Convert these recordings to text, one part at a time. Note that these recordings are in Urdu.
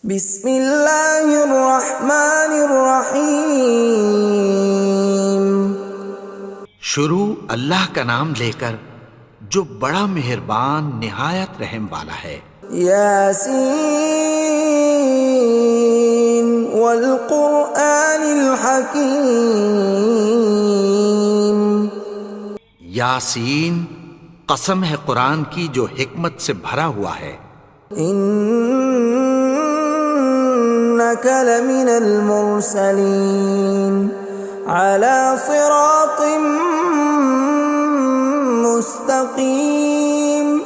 بسم اللہ الرحمن الرحیم۔ شروع اللہ کا نام لے کر جو بڑا مہربان نہایت رحم والا ہے۔ یاسین والقرآن الحکیم۔ یاسین، قسم ہے قرآن کی جو حکمت سے بھرا ہوا ہے۔ انک لمن المرسلین علی صراط مستقیم۔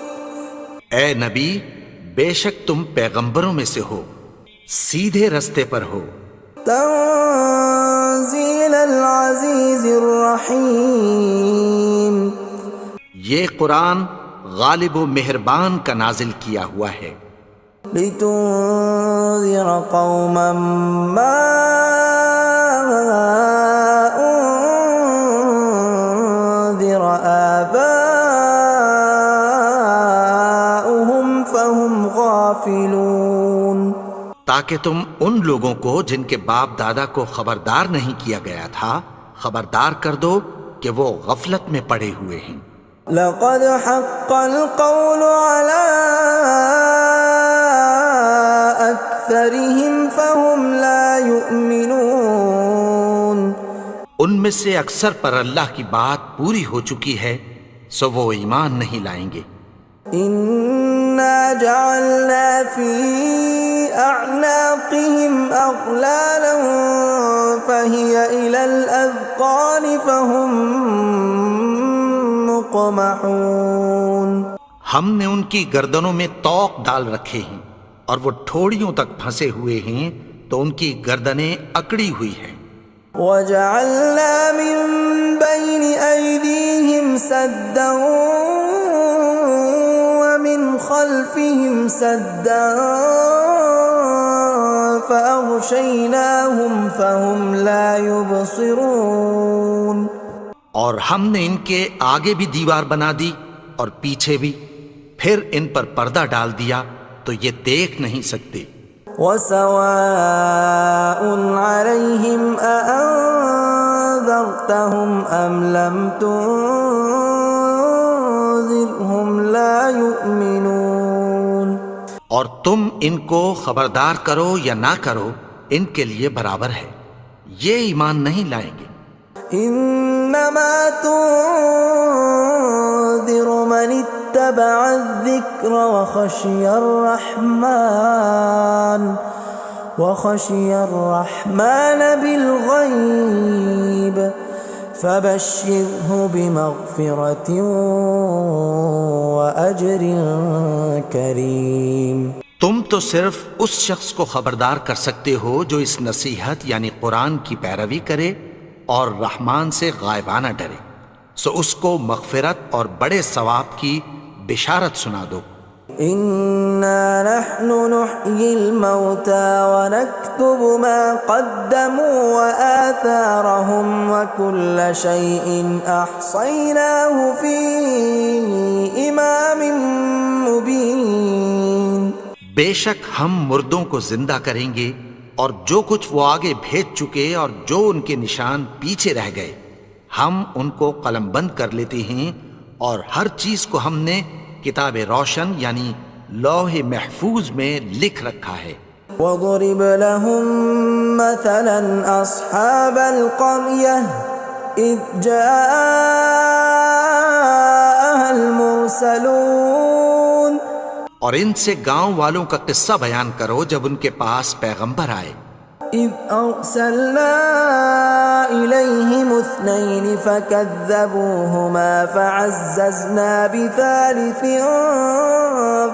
اے نبی، بے شک تم پیغمبروں میں سے ہو، سیدھے رستے پر ہو۔ تنزیل العزیز الرحیم۔ یہ قرآن غالب و مہربان کا نازل کیا ہوا ہے۔ لتنذر قوما ما انذر آباؤهم فهم غافلون۔ تاکہ تم ان لوگوں کو جن کے باپ دادا کو خبردار نہیں کیا گیا تھا خبردار کر دو کہ وہ غفلت میں پڑے ہوئے ہیں۔ لقد حق القول على أكثرهم فهم لا يؤمنون۔ ان میں سے اکثر پر اللہ کی بات پوری ہو چکی ہے سو وہ ایمان نہیں لائیں گے۔ إنا جعلنا في أعناقهم أغلالا فهي إلى الأذقان فهم مقمحون۔ ہم نے ان کی گردنوں میں طوق ڈال رکھے ہیں اور وہ ٹھوڑیوں تک پھنسے ہوئے ہیں تو ان کی گردنیں اکڑی ہوئی ہیں۔ وَجَعَلْنَا مِن بَيْنِ أَيْدِيهِمْ سَدًّا وَمِنْ خَلْفِهِمْ سَدًّا فَأَغْشَيْنَاهُمْ فَهُمْ لَا يُبْصِرُونَ۔ اور ہم نے ان کے آگے بھی دیوار بنا دی اور پیچھے بھی، پھر ان پر پردہ ڈال دیا تو یہ دیکھ نہیں سکتے۔ وَسَوَاءٌ عَلَيْهِمْ أَأَنذَرْتَهُمْ أَمْ لَمْ تُنذِرْهُمْ لَا يُؤْمِنُونَ۔ اور تم ان کو خبردار کرو یا نہ کرو ان کے لیے برابر ہے، یہ ایمان نہیں لائیں گے۔ انما تنذر من اتبع الذکر وخشی الرحمن بالغیب فبشرہ بمغفرۃ واجر کریم۔ تم تو صرف اس شخص کو خبردار کر سکتے ہو جو اس نصیحت یعنی قرآن کی پیروی کرے اور رحمان سے غائبانہ ڈرے، سو اس کو مغفرت اور بڑے ثواب کی بشارت سنا دو۔ اِنَّا نَحْنُ نُحْيِي الْمَوْتَى وَنَكْتُبُ مَا قَدَّمُوا وَآثَارَهُمْ وَكُلَّ شَيْءٍ أَحْصَيْنَاهُ فِي إِمَامٍ مُبِينٍ۔ بے شک ہم مردوں کو زندہ کریں گے اور جو کچھ وہ آگے بھیج چکے اور جو ان کے نشان پیچھے رہ گئے ہم ان کو قلم بند کر لیتے ہیں، اور ہر چیز کو ہم نے کتاب روشن یعنی لوح محفوظ میں لکھ رکھا ہے۔ وَضُرِبْ لَهُم مَّثَلًا أَصْحَابَ الْقَرْيَةِ إِذْ جَاءَهَا الْمُرْسَلُونَ۔ اور ان سے گاؤں والوں کا قصہ بیان کرو جب ان کے پاس پیغمبر آئے۔ إِذْ أَرْسَلْنَا إِلَيْهِمُ اثْنَيْنِ فَكَذَّبُوهُمَا فَعَزَّزْنَا بِثَالِثٍ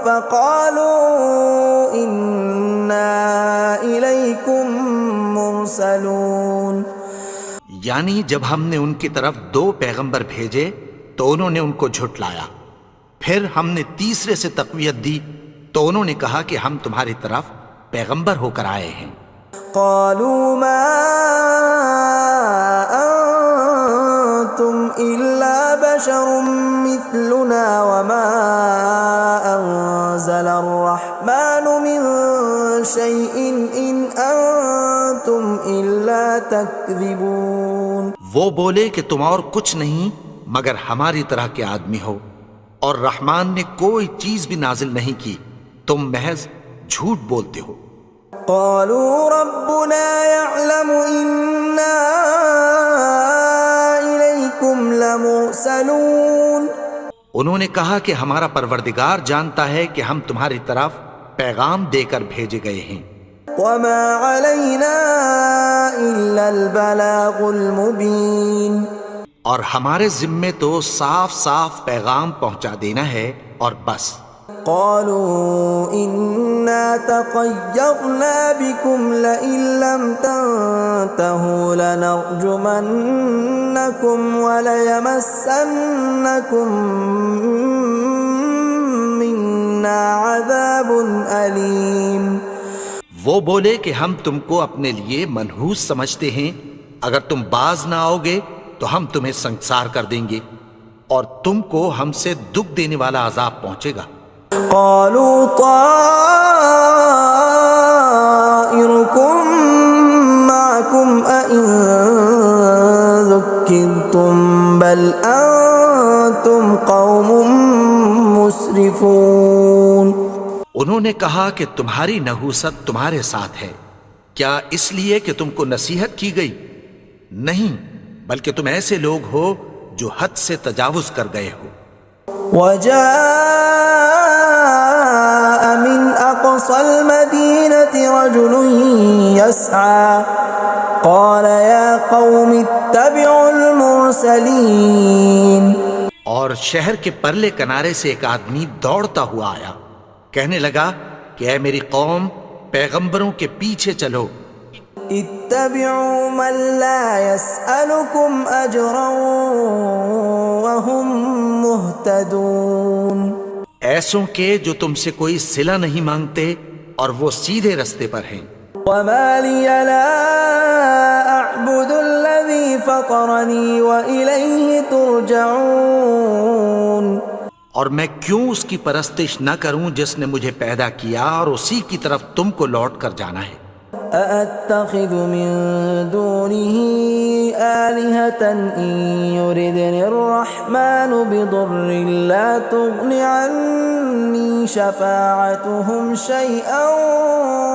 فَقَالُوا إِنَّا إِلَيْكُمْ مُرْسَلُونَ۔ یعنی جب ہم نے ان کی طرف دو پیغمبر بھیجے تو انہوں نے ان کو جھٹلایا، پھر ہم نے تیسرے سے تقویت دی تو انہوں نے کہا کہ ہم تمہاری طرف پیغمبر ہو کر آئے ہیں۔ قالوا ما أنتم إلا بشر مثلنا وما أنزل الرحمن من شيء إن أنتم إلا تكذبون. وہ بولے کہ تم اور کچھ نہیں مگر ہماری طرح کے آدمی ہو، اور رحمان نے کوئی چیز بھی نازل نہیں کی، تم محض جھوٹ بولتے ہو. قالوا ربنا يعلم إنا إليكم لمرسلون. انہوں نے کہا کہ ہمارا پروردگار جانتا ہے کہ ہم تمہاری طرف پیغام دے کر بھیجے گئے ہیں. وما علينا إلا البلاغ المبين. اور ہمارے ذمے تو صاف صاف پیغام پہنچا دینا ہے اور بس. قالوا إنا تطيرنا بكم لئن لم تنتهوا لنرجمنكم وليمسنكم منا عذاب أليم. وہ بولے کہ ہم تم کو اپنے لیے منحوس سمجھتے ہیں، اگر تم باز نہ آؤ گے تو ہم تمہیں سنسار کر دیں گے اور تم کو ہم سے دکھ دینے والا عذاب پہنچے گا. قالوا طائركم معكم أئن ذكرتم بل أنتم قوم مسرفون. انہوں نے کہا کہ تمہاری نحوست تمہارے ساتھ ہے، کیا اس لیے کہ تم کو نصیحت کی گئی؟ نہیں، بلکہ تم ایسے لوگ ہو جو حد سے تجاوز کر گئے ہو. وجاء من أقصى المدينة رجل يسعى قال يا قوم اتبعوا المرسلين. اور شہر کے پرلے کنارے سے ایک آدمی دوڑتا ہوا آیا، کہنے لگا کہ اے میری قوم، پیغمبروں کے پیچھے چلو. اتبعوا من لا يسألكم أجرا وهم مهتدون. ایسوں کے جو تم سے کوئی صلہ نہیں مانگتے اور وہ سیدھے رستے پر ہیں. وما لي لا أعبد الذي فطرني وإليه ترجعون. اور میں کیوں اس کی پرستش نہ کروں جس نے مجھے پیدا کیا اور اسی کی طرف تم کو لوٹ کر جانا ہے. أأتخذ من دونه آلهة إن يردني الرحمن بضر لا تغن عني شفاعتهم شيئا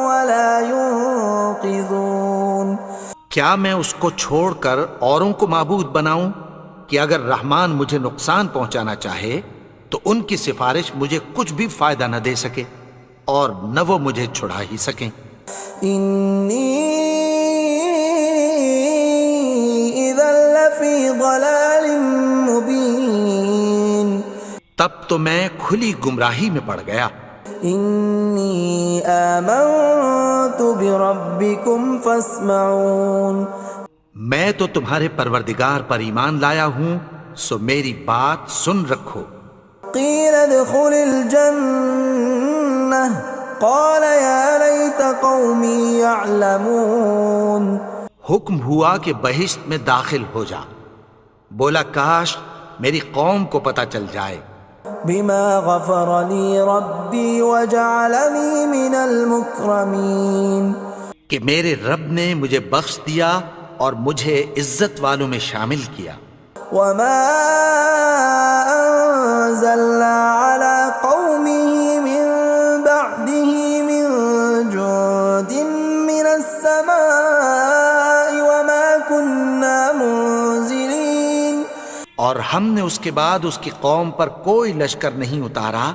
ولا ينقذون. کیا میں اس کو چھوڑ کر اوروں کو معبود بناؤں کہ اگر رحمان مجھے نقصان پہنچانا چاہے تو ان کی سفارش مجھے کچھ بھی فائدہ نہ دے سکے اور نہ وہ مجھے چھڑا ہی سکیں. إني إذا لفي ضلال مبين. تب تو میں کھلی گمراہی میں پڑ گیا. إني آمنت بربكم فاسمعون. میں تو تمہارے پروردگار پر ایمان لایا ہوں، سو میری بات سن رکھو. قيل ادخل الجنة قال يا ليت قومي يعلمون. حکم ہوا کہ بہشت میں داخل ہو جا. بولا کاش میری قوم کو پتہ چل جائے. بما غفر لي ربي وجعلني من المكرمين. کہ میرے رب نے مجھے بخش دیا اور مجھے عزت والوں میں شامل کیا. وما أنزلنا على قومه من بعده من جند من السماء وما كنا منزلين. اور ہم نے اس کے بعد اس کی قوم پر کوئی لشکر نہیں اتارا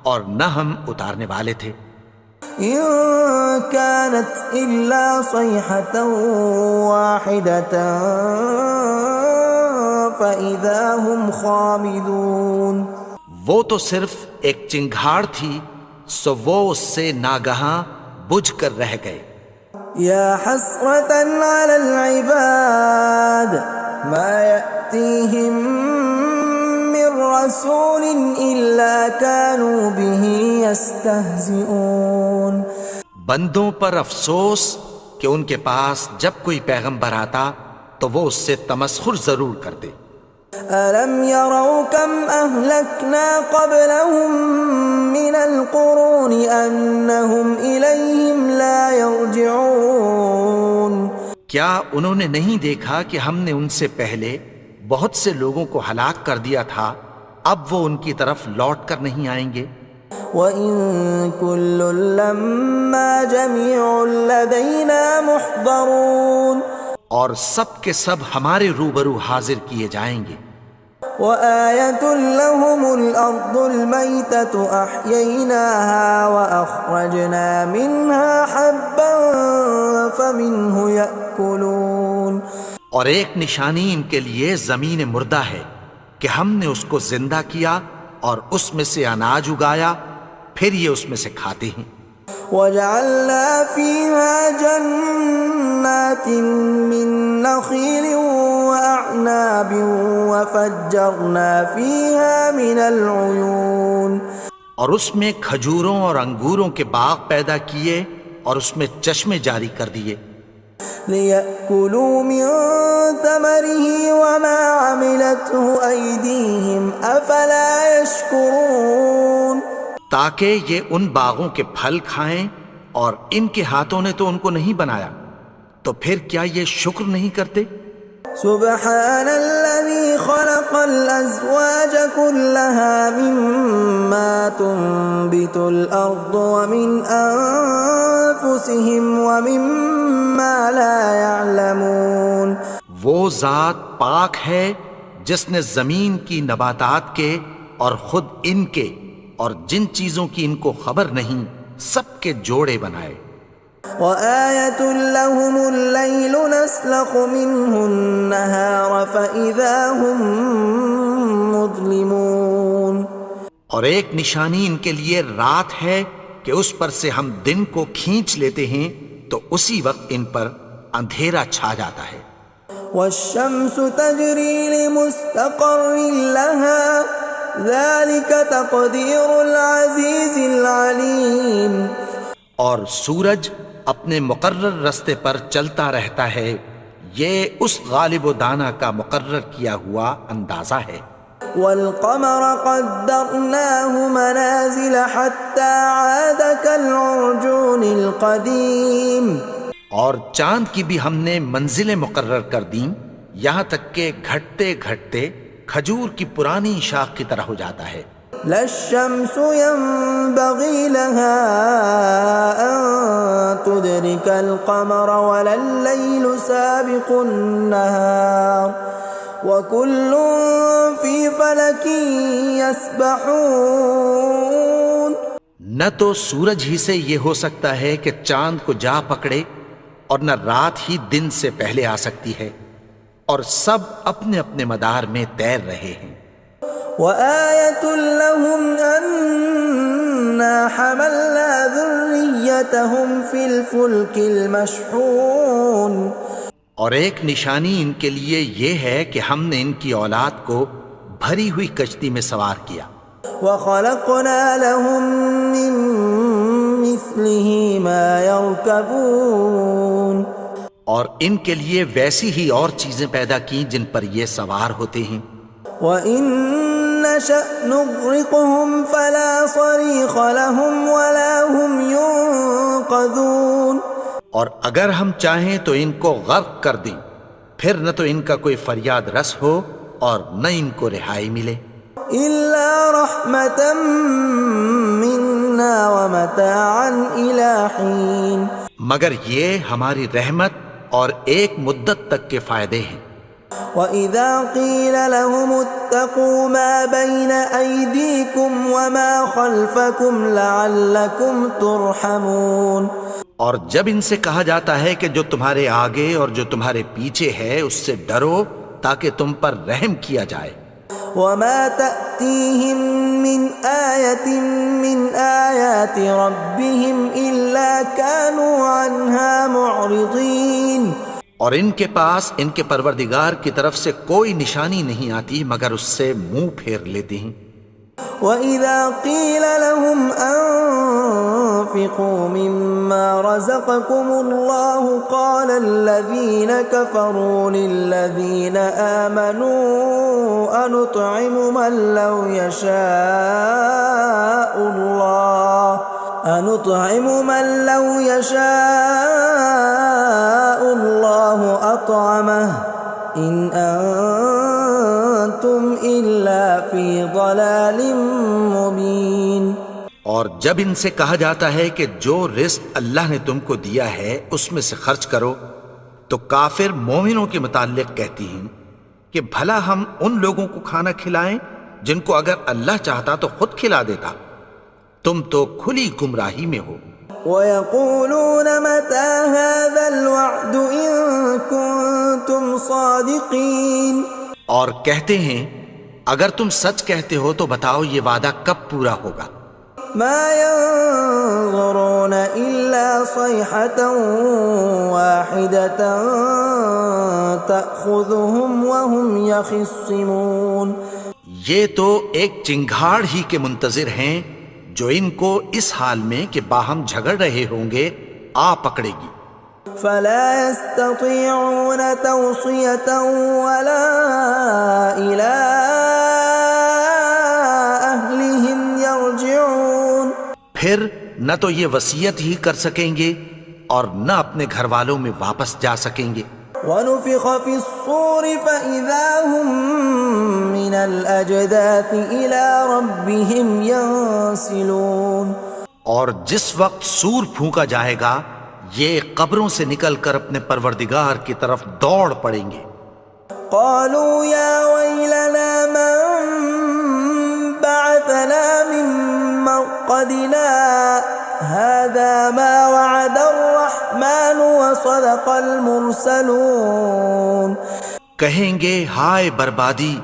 اور نہ ہم اتارنے والے تھے. إن كانت إلا صيحة واحدة فإذا هم خامدون. وہ تو صرف ایک چنگھاڑ تھی، سو وہ اس سے ناگہاں بجھ کر رہ گئے. يا حسرة على العباد ما يأتيهم من رسول إلا كانوا به يستهزئون. بندوں پر افسوس کہ ان کے پاس جب کوئی پیغمبر آتا تو وہ اس سے تمسخر ضرور کرتے. ألم يروا كم أهلكنا قبلهم من القرون أنهم إليهم لا يرجعون کیا انہوں نے نہیں دیکھا کہ ہم نے ان سے پہلے بہت سے لوگوں کو ہلاک کر دیا تھا، اب وہ ان کی طرف لوٹ کر نہیں آئیں گے؟ وَإِن كُلٌّ لَّمَّا جَمِيعٌ لَّدَيْنَا مُحْضَرُونَ اور سب کے سب ہمارے روبرو حاضر کیے جائیں گے۔ وَآيَةٌ لَّهُمُ الْأَرْضُ الْمَيْتَةُ أَحْيَيْنَاهَا وَأَخْرَجْنَا مِنْهَا حَبًّا فَمِنْهُ يَأْكُلُونَ اور ایک نشانی ان کے لیے زمین مردہ ہے کہ ہم نے اس کو زندہ کیا اور اس میں سے اناج اگایا، پھر یہ اس میں سے کھاتے ہیں۔ وَجَعَلْنَا فِيهَا جَنَّاتٍ مِّن نَّخِيلٍ وَأَعْنَابٍ وَفَجَّرْنَا فِيهَا مِنَ الْعُيُونِ اور اس میں کھجوروں اور انگوروں کے باغ پیدا کیے اور اس میں چشمے جاری کر دیے، لِيَأْكُلُوا مِن ثَمَرِهِ وَمَا عَمِلَتْهُ أَيْدِيهِمْ أَفَلَا يَشْكُرُونَ تاکہ یہ ان باغوں کے پھل کھائیں، اور ان کے ہاتھوں نے تو ان کو نہیں بنایا، تو پھر کیا یہ شکر نہیں کرتے؟ سبحان الذي خلق الأزواج كلها مما تنبت الأرض ومن أنفسهم ومما لا يعلمون وہ ذات پاک ہے جس نے زمین کی نباتات کے اور خود ان کے اور جن چیزوں کی ان کو خبر نہیں سب کے جوڑے بنائے۔ وَآيَةٌ لَّهُمُ اللَّيْلُ نَسْلَخُ مِنْهُ النَّهَارَ فَإِذَا هُم مُظْلِمُونَ اور ایک نشانی ان کے لیے رات ہے کہ اس پر سے ہم دن کو کھینچ لیتے ہیں تو اسی وقت ان پر اندھیرا چھا جاتا ہے۔ وَالشَّمْسُ تَجْرِي لِمُسْتَقَرٍّ لَّهَا ذَلِكَ تَقْدِيرُ الْعَزِيزِ الْعَلِيمِ اور سورج اپنے مقرر رستے پر چلتا رہتا ہے، یہ اس غالب و دانا کا مقرر کیا ہوا اندازہ ہے۔ وَالْقَمَرَ قَدَّرْنَاهُ مَنَازِلَ حَتَّى عَادَ كَالْعُرْجُونِ الْقَدِيمِ اور چاند کی بھی ہم نے منزلیں مقرر کر دیں، یہاں تک کہ گھٹتے گھٹتے کھجور کی پرانی شاخ کی طرح ہو جاتا ہے۔ لا الشمس ينبغي لها أن تدرك القمر ولا الليل سابق النهار وكل في فلك يسبحون نہ تو سورج ہی سے یہ ہو سکتا ہے کہ چاند کو جا پکڑے، اور نہ رات ہی دن سے پہلے آ سکتی ہے، اور سب اپنے اپنے مدار میں تیر رہے ہیں۔ وَآيَةٌ لَّهُمْ أَنَّا حَمَلْنَا ذُرِّيَّتَهُمْ فِي الْفُلْكِ الْمَشْحُونِ اور ایک نشانی ان کے لیے یہ ہے کہ ہم نے ان کی اولاد کو بھری ہوئی کشتی میں سوار کیا۔ وَخَلَقْنَا لَهُم مِّن مِّثْلِهِ مَا يَرْكَبُونَ اور ان کے لیے ویسی ہی اور چیزیں پیدا کی جن پر یہ سوار ہوتے ہیں۔ وَإِن نَّشَأْ نُغْرِقْهُمْ فَلَا صَرِيخَ لَهُمْ وَلَا هُمْ يُنقَذُونَ اور اگر ہم چاہیں تو ان کو غرق کر دیں، پھر نہ تو ان کا کوئی فریاد رس ہو اور نہ ان کو رہائی ملے۔ إِلَّا رَحْمَةً مِّنَّا وَمَتَاعًا إِلَىٰ حِينٍ مگر یہ ہماری رحمت اور ایک مدت تک کے فائدے ہیں۔ وَإِذَا قِيلَ لَهُمُ اتَّقُوا مَا بَيْنَ أَيْدِيكُمْ وَمَا خَلْفَكُمْ لَعَلَّكُمْ تُرْحَمُونَ اور جب ان سے کہا جاتا ہے کہ جو تمہارے آگے اور جو تمہارے پیچھے ہے اس سے ڈرو تاکہ تم پر رحم کیا جائے۔ وَمَا تَأْتِيهِم مِّنْ آيَةٍ مِّنْ آيَاتِ رَبِّهِمْ إِلَّا كَانُوا عَنْهَا مُعْرِضِينَ اور ان کے پاس ان کے پروردگار کی طرف سے کوئی نشانی نہیں آتی مگر اس سے منہ پھیر لیتے ہیں۔ وَإِذَا قِيلَ لَهُمْ وأنفقوا مما رزقكم الله قال الذين كفروا للذين آمنوا أنطعم من لو يشاء الله أطعمه إن أنتم إلا في ضلال مبين۔ اور جب ان سے کہا جاتا ہے کہ جو رزق اللہ نے تم کو دیا ہے اس میں سے خرچ کرو، تو کافر مومنوں کے متعلق کہتی ہیں کہ بھلا ہم ان لوگوں کو کھانا کھلائیں جن کو اگر اللہ چاہتا تو خود کھلا دیتا، تم تو کھلی گمراہی میں ہو۔ وَيَقُولُونَ مَتَى هَذَا الْوَعْدُ إِن كُنتُمْ صَادِقِينَ، اور کہتے ہیں اگر تم سچ کہتے ہو تو بتاؤ یہ وعدہ کب پورا ہوگا۔ مَا يَنظُرُونَ إِلَّا صَيْحَةً وَاحِدَةً تَأْخُذُهُمْ وَهُمْ يَخِصِّمُونَ، یہ تو ایک چنگھاڑ ہی کے منتظر ہیں جو ان کو اس حال میں کہ باہم جھگڑ رہے ہوں گے آ پکڑے گی۔ فَلَا يَسْتَطِيعُونَ تَوْصِيَةً وَلَا إِلَىٰ أَهْلِهِمْ يَرْجِعُونَ، پھر نہ تو یہ وصیت ہی کر سکیں گے اور نہ اپنے گھر والوں میں واپس جا سکیں گے۔ وَنُفِخَ فِي الصُّورِ فَإِذَا هُم مِّنَ الْأَجْدَاثِ إِلَىٰ رَبِّهِمْ يَنسِلُونَ، اور جس وقت سور پھونکا جائے گا یہ قبروں سے نکل کر اپنے پروردگار کی طرف دوڑ پڑیں گے۔ قالوا يا ويلنا من بعثنا من مرقدنا هذا ما وعد الرحمن وصدق المرسلون، کہیں گے ہائے بربادی،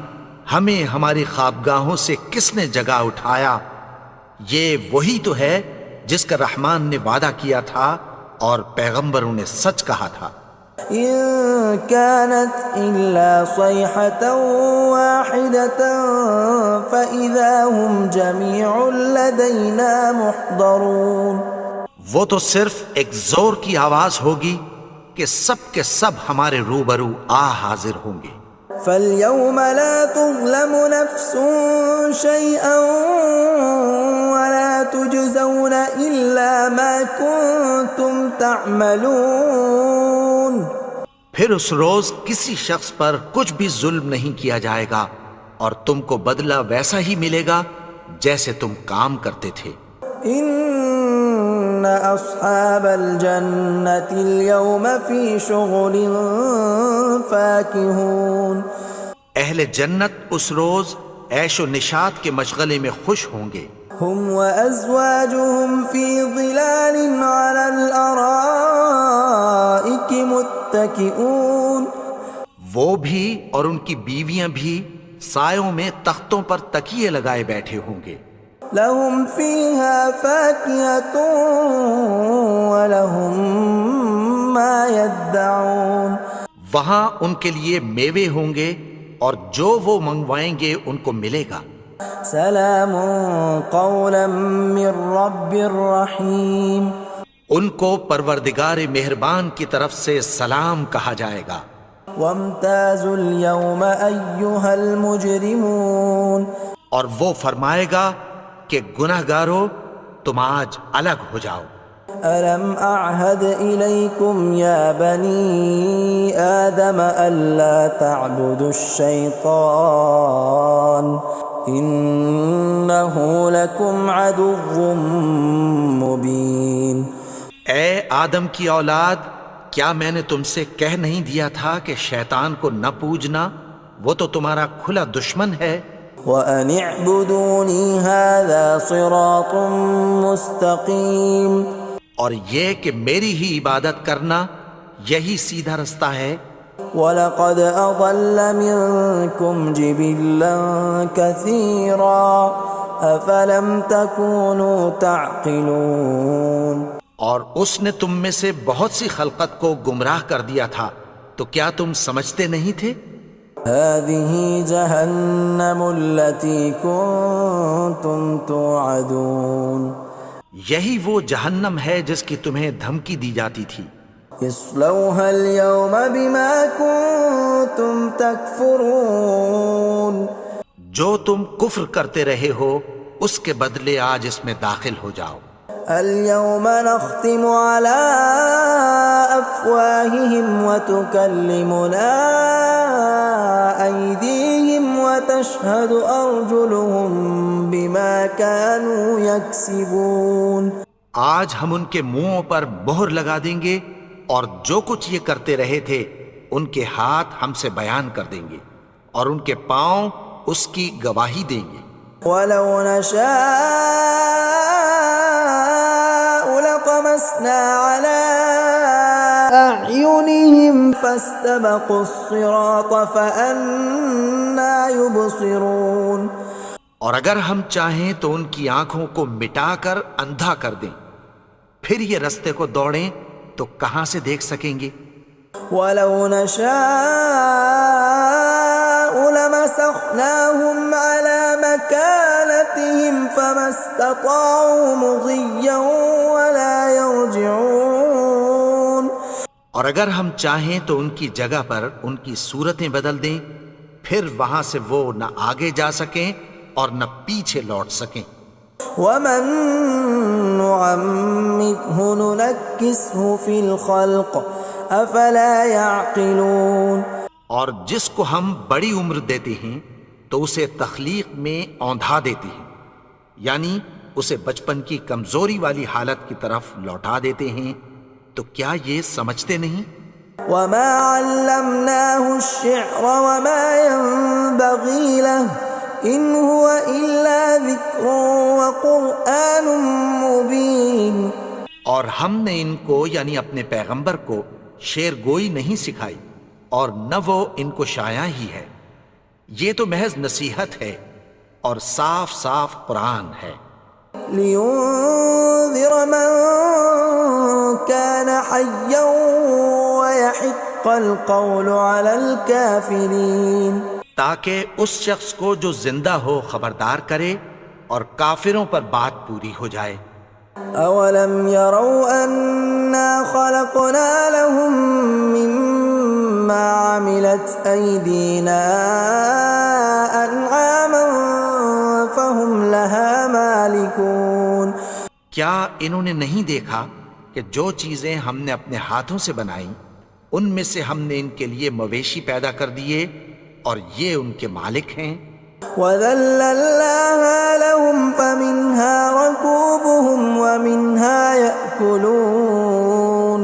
ہمیں ہماری خوابگاہوں سے کس نے جگا اٹھایا، یہ وہی تو ہے جس کا رحمان نے وعدہ کیا تھا اور پیغمبروں نے سچ کہا تھا۔ إن كانت إلا صيحة واحدة فإذا هم جميع لدينا محضرون، وہ تو صرف ایک زور کی آواز ہوگی کہ سب کے سب ہمارے روبرو آ حاضر ہوں گے۔ فاليوم لا تظلم نفس شيئا ولا تجزون إلا ما كنتم تعملون، پھر اس روز کسی شخص پر کچھ بھی ظلم نہیں کیا جائے گا اور تم کو بدلہ ویسا ہی ملے گا جیسے تم کام کرتے تھے۔ ان اصحاب الجنة اليوم في شغل فاكهون، اہل جنت اس روز عیش و نشاط کے مشغلے میں خوش ہوں گے۔ هم وازواجهم في ظلال على الارائك متكئون، وہ بھی اور ان کی بیویاں بھی سایوں میں تختوں پر تکیے لگائے بیٹھے ہوں گے۔ لهم فيها فاكهة ولهم ما يدعون، وہاں ان کے لیے میوے ہوں گے اور جو وہ منگوائیں گے ان کو ملے گا۔ سلام قولا من رب رحیم، ان کو پروردگار مہربان کی طرف سے سلام کہا جائے گا۔ وامتازوا اليوم ایھا المجرمون، اور وہ فرمائے گا کہ گنہگارو تم آج الگ ہو جاؤ۔ ألم أعهد إليكم يا بني آدم ألا تعبدوا الشيطان إنه لكم عدو مبين۔ اے آدم کی اولاد، کیا میں نے تم سے کہہ نہیں دیا تھا کہ شیطان کو نہ پوجنا، وہ تو تمہارا کھلا دشمن ہے۔ وَأَنِ اعْبُدُونِي هَذَا صِرَاطٌ مُسْتَقِيمٌ، اور یہ کہ میری ہی عبادت کرنا یہی سیدھا رستہ ہے۔ وَلَقَدْ أَضَلَّ مِنْكُمْ جِبِلًّا كَثِيرًا أَفَلَمْ تَكُونُوا تَعْقِلُونَ، اور اس نے تم میں سے بہت سی خلقت کو گمراہ کر دیا تھا، تو کیا تم سمجھتے نہیں تھے؟ هَذِهِ جَهَنَّمُ الَّتِي كُنْتُمْ تُوعَدُونَ، یہی وہ جہنم ہے جس کی تمہیں دھمکی دی جاتی تھی. اصلوها اليوم بما كنتم تكفرون. جو تم کفر کرتے رہے ہو اس کے بدلے آج اس میں داخل ہو جاؤ. اليوم نختم على أفواههم وتكلمنا أيديهم وتشهد أرجلهم بما كانوا يكسبون. آج ہم ان کے منہوں پر مہر لگا دیں گے اور جو کچھ یہ کرتے رہے تھے ان کے ہاتھ ہم سے بیان کر دیں گے اور ان کے پاؤں اس کی گواہی دیں گے. ولو نشاء لطمسنا على أعينهم فاستبقوا الصراط فأنى يبصرون. اور اگر ہم چاہیں تو ان کی آنکھوں کو مٹا کر اندھا کر دیں، پھر یہ رستے کو دوڑیں تو کہاں سے دیکھ سکیں گے. ولو نشاء لمسخناهم على مكانتهم فما استطاعوا مضيا ولا يرجعون. اور اگر ہم چاہیں تو ان کی جگہ پر ان کی صورتیں بدل دیں، پھر وہاں سے وہ نہ آگے جا سکیں اور نہ پیچھے لوٹ سکیں. ومن نعمره ننكسه في الخلق افلا يعقلون. اور جس کو ہم بڑی عمر دیتے ہیں تو اسے تخلیق میں اوندھا دیتے ہیں، یعنی اسے بچپن کی کمزوری والی حالت کی طرف لوٹا دیتے ہیں. تو کیا یہ سمجھتے نہیں؟ وما علمناه الشعر وما ينبغي له ان هو الا ذکر وقرآن مبین. اور ہم نے ان کو یعنی اپنے پیغمبر کو شعر گوئی نہیں سکھائی اور نہ وہ ان کو شایع ہی ہے، یہ تو محض نصیحت ہے اور صاف صاف قرآن ہے. لینذر من كان حیا ويحق القول على الكافرین. تاکہ اس شخص کو جو زندہ ہو خبردار کرے اور کافروں پر بات پوری ہو جائے. اولم يروا انا خلقنا لهم مما عملت ايدينا انعاما فهم لها مالكون. کیا انہوں نے نہیں دیکھا کہ جو چیزیں ہم نے اپنے ہاتھوں سے بنائیں ان میں سے ہم نے ان کے لیے مویشی پیدا کر دیے اور یہ ان کے مالک ہیں. وَذَلَّلْنَاهَا لَهُمْ فَمِنْهَا رَكُوبُهُمْ وَمِنْهَا يَأْكُلُونَ.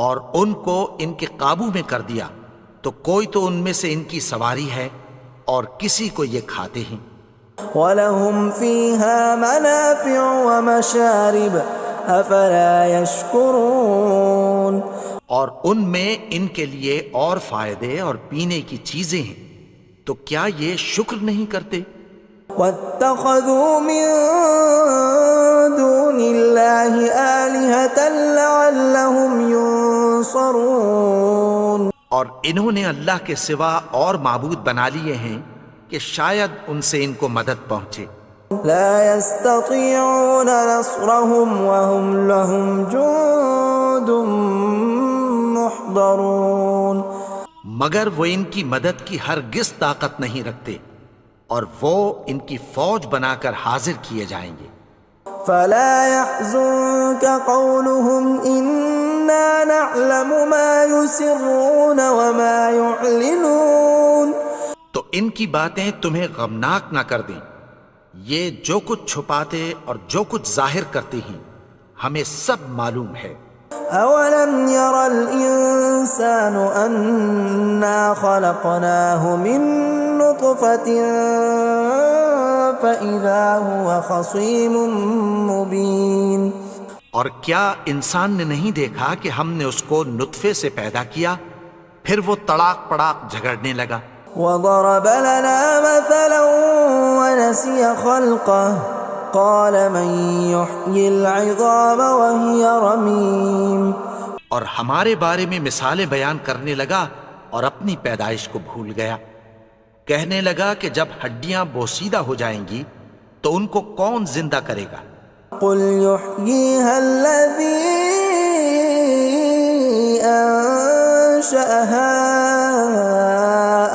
اور ان کو ان کے قابو میں کر دیا تو کوئی تو ان میں سے ان کی سواری ہے اور کسی کو یہ کھاتے ہیں. وَلَهُمْ فِيهَا مَنَافِعُ وَمَشَارِبُ أَفَلَا يَشْكُرُونَ. اور ان میں ان کے لیے اور فائدے اور پینے کی چیزیں ہیں، تو کیا یہ شکر نہیں کرتے؟ وَاتَّخَذُوا مِن دُونِ اللَّهِ آلِهَةً لَعَلَّهُمْ يُنصَرُونَ. اور انہوں نے اللہ کے سوا اور معبود بنا لیے ہیں کہ شاید ان سے ان کو مدد پہنچے. لا يستطيعون نصرهم وهم لهم جند محضرون. مگر وہ ان کی مدد کی ہرگز طاقت نہیں رکھتے اور وہ ان کی فوج بنا کر حاضر کیے جائیں گے. فلا يحزنك قولهم إنا نعلم ما يسرون وما يعلنون. تو ان کی باتیں تمہیں غمناک نہ کر دیں، یہ جو کچھ چھپاتے اور جو کچھ ظاہر کرتے ہیں ہمیں سب معلوم ہے. اولم ير الانسان انا خلقناه من نطفة فاذا هو خصيم مبين. اور کیا انسان نے نہیں دیکھا کہ ہم نے اس کو نطفے سے پیدا کیا پھر وہ تڑاک پڑاک جھگڑنے لگا. وضرب لنا مثلا ونسي خلقه قال من يحيي العظام وهي رميم. اور ہمارے بارے میں مثالیں بیان کرنے لگا اور اپنی پیدائش کو بھول گیا. کہنے لگا کہ جب ہڈیاں بوسیدہ ہو جائیں گی تو ان کو کون زندہ کرے گا قل يحييها الذي أنشأها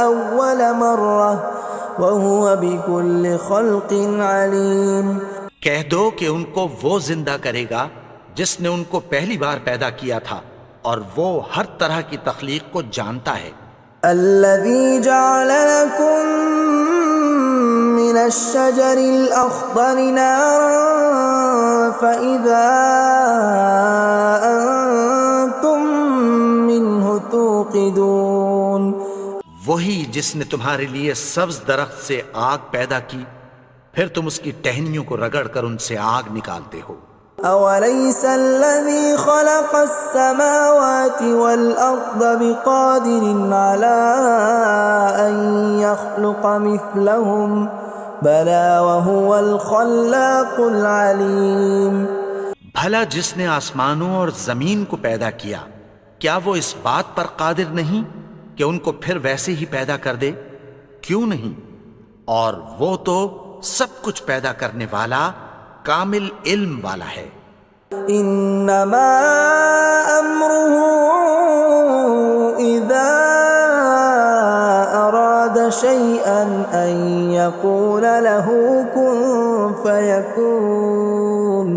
أول مرة وهو بكل خلق عليم۔ کہہ دو کہ ان کو وہ زندہ کرے گا جس نے ان کو پہلی بار پیدا کیا تھا، اور وہ ہر طرح کی تخلیق کو جانتا ہے۔ الذي جعل لكم من الشجر الأخضر نارا فإذا أنتم منه توقدون، وہی جس نے تمہارے لیے سبز درخت سے آگ پیدا کی، پھر تم اس کی ٹہنیوں کو رگڑ کر ان سے آگ نکالتے ہو۔ أوليس الذي خلق السماوات والأرض بقادر على أن يخلق مثلهم بلى وهو الخلاق العليم۔ بھلا جس نے آسمانوں اور زمین کو پیدا کیا، کیا وہ اس بات پر قادر نہیں کہ ان کو پھر ویسے ہی پیدا کر دے؟ کیوں نہیں؟ اور وہ تو سب کچھ پیدا کرنے والا، کامل علم والا ہے۔ انما امره اذا اراد شيئا ان يقول له كن فيكون۔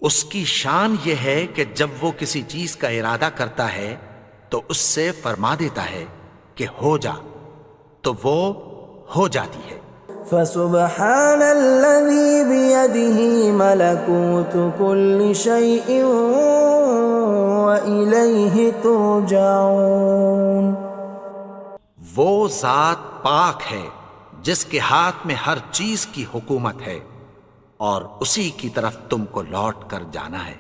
اس کی شان یہ ہے کہ جب وہ کسی چیز کا ارادہ کرتا ہے تو اس سے فرما دیتا ہے کہ ہو جا، تو وہ ہو جاتی ہے۔ فسبحان الذي بيده ملكوت كل شيء وإليه ترجعون۔ وہ ذات پاک ہے جس کے ہاتھ میں ہر چیز کی حکومت ہے، اور اسی کی طرف تم کو لوٹ کر جانا ہے۔